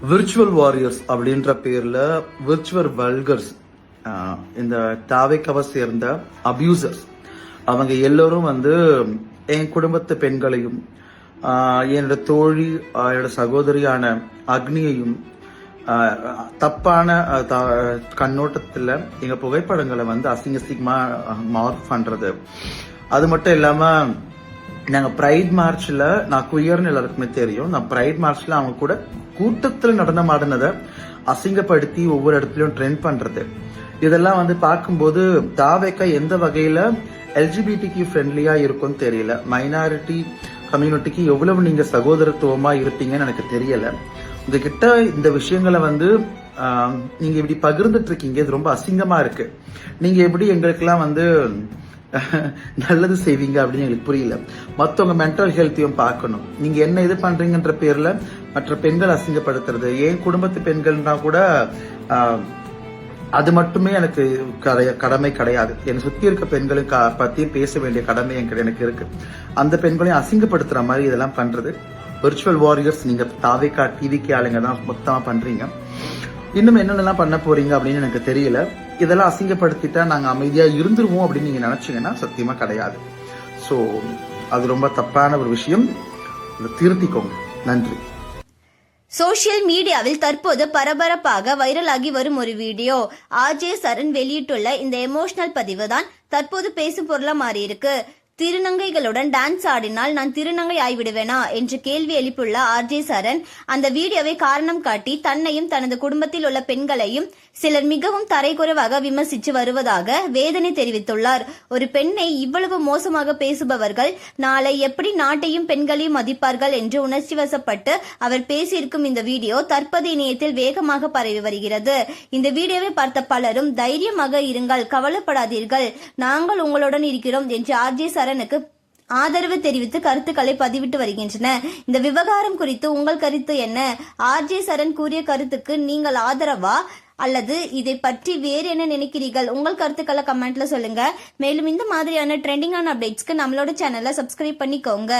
Virtual warriors அப்படின்ற பேர்ல virtual வல்கர்ஸ், இந்த தாவைக்கவை சேர்ந்த அபியூசர்ஸ், அவங்க எல்லோரும் என் குடும்பத்து பெண்களையும் என்னோட தோழி என்னோட சகோதரியான அக்னியையும் தப்பான கண்ணோட்டத்துல எங்க புகைப்படங்களை அசிங்க அசிங்கமா மார்க் பண்றது. அது மட்டும் இல்லாம நாங்க பிரைட் மார்ச்ல, நான் குயர்னு எல்லாருக்குமே தெரியும், நான் பிரைட் மார்ச்ல அவங்க கூட கூட்டத்துல நடனமாடினதை அசிங்கப்படுத்தி ஒவ்வொரு இடத்துலயும் ட்ரெண்ட் பண்றது. இதெல்லாம் பார்க்கும்போது தாவேக்கா எந்த வகையில எல்ஜிபிடிக்கு ஃப்ரெண்ட்லியா இருக்கும்னு தெரியல. மைனாரிட்டி கம்யூனிட்டிக்கு எவ்வளவு நீங்க சகோதரத்துவமா இருப்பீங்கன்னு எனக்கு தெரியல. உங்ககிட்ட இந்த விஷயங்களை நீங்க இப்படி பகிர்ந்துட்டு இருக்கீங்க, இது ரொம்ப அசிங்கமா இருக்கு. நீங்க எப்படி எங்களுக்கெல்லாம் நல்லது செய்வீங்க அப்படின்னு எங்களுக்கு புரியல. மற்றவங்க மென்டல் ஹெல்த்தையும் பார்க்கணும். நீங்க என்ன இது பண்றீங்கன்ற பேர்ல மற்ற பெண்கள் அசிங்கப்படுத்துறது, என் குடும்பத்து பெண்கள்னா கூட அது மட்டுமே எனக்கு கடமை கிடையாது. என்னை சுத்தி இருக்க பெண்களுக்கு பத்தியும் பேச வேண்டிய கடமை எனக்கு இருக்கு. அந்த பெண்களையும் அசிங்கப்படுத்துற மாதிரி இதெல்லாம் பண்றது விர்ச்சுவல் வாரியர்ஸ், நீங்க தாவேக்கா டிவிக்கு ஆளுங்க தான் மொத்தமா பண்றீங்க. இன்னும் என்னென்னலாம் பண்ண போறீங்க அப்படின்னு எனக்கு தெரியல. இதெல்லாம் அசிங்கப்படுத்திட்டா நாங்க அமைதியா இருந்துருவோம் அப்படின்னு நீங்க நினைச்சீங்கன்னா சத்தியமா கிடையாது. சோ அது ரொம்ப தப்பான ஒரு விஷயம், திருத்திக்கோங்க. நன்றி. சோசியல் மீடியாவில் தற்போது பரபரப்பாக வைரலாகி வரும் ஒரு வீடியோ. ஆர்ஜே சரண் வெளியிட்டுள்ள இந்த எமோஷனல் பதிவு தான் தற்போது பேசும் பொருளா மாறி இருக்கு. திருநங்கைகளுடன் டான்ஸ் ஆடினால் நான் திருநங்கை ஆய்விடுவேனா என்று கேள்வி எழுப்பியுள்ள ஆர்ஜே சரண் அந்த வீடியோவை காரணம் காட்டி தன்னையும் தனது குடும்பத்தில் உள்ள பெண்களையும் சிலர் மிகவும் தரைக்குறைவாக விமர்சித்து வருவதாக வேதனை தெரிவித்துள்ளார். ஒரு பெண்ணை இவ்வளவு மோசமாக பேசுபவர்கள் நாளை எப்படி நாட்டையும் பெண்களையும் மதிப்பார்கள் என்று உணர்ச்சி வசப்பட்டு அவர் பேசியிருக்கும் இந்த வீடியோ தற்போது இணையத்தில் வேகமாக பரவி வருகிறது. இந்த வீடியோவை பார்த்த பலரும் தைரியமாக இருங்கள், கவலைப்படாதீர்கள், நாங்கள் உங்களுடன் இருக்கிறோம் என்று ஆர்ஜே சரணுக்கு ஆதரவு தெரிவித்து கருத்துக்களை பதிவிட்டு வருகின்றன. இந்த விவகாரம் குறித்து உங்கள் கருத்து என்ன? ஆர்ஜே சரண் கூறிய கருத்துக்கு நீங்கள் ஆதரவா அல்லது இதை பற்றி வேறு என்ன நினைக்கிறீர்கள்? உங்கள் கருத்துக்களை கமெண்ட்ல சொல்லுங்க. மேலும் இந்த மாதிரியான ட்ரெண்டிங்கான அப்டேட்ஸ்க்கு நம்மளோட சேனலை சப்ஸ்கிரைப் பண்ணிக்கோங்க.